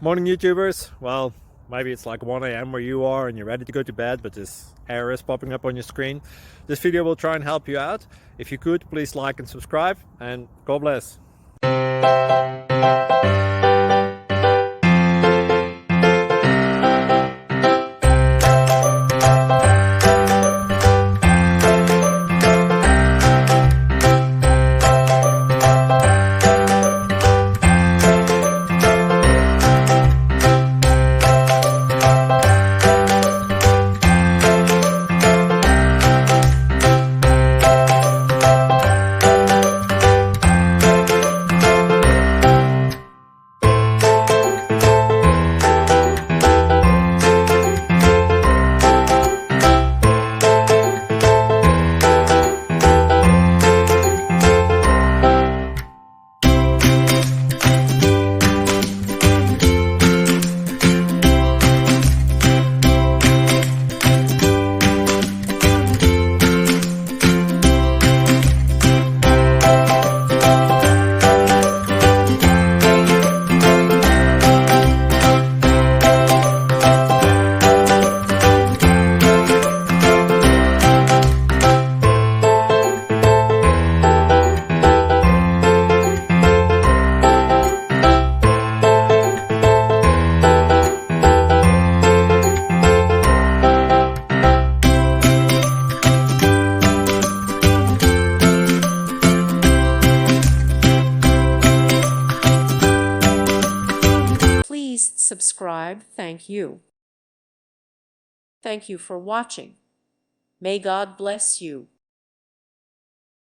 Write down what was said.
Morning YouTubers. Well, maybe it's like 1 a.m. where you are and you're ready to go to bed, but this error is popping up on your screen. This video will try and help you out. If you could, please like and subscribe, and God bless. Please subscribe. Thank you. Thank you for watching. May God bless you.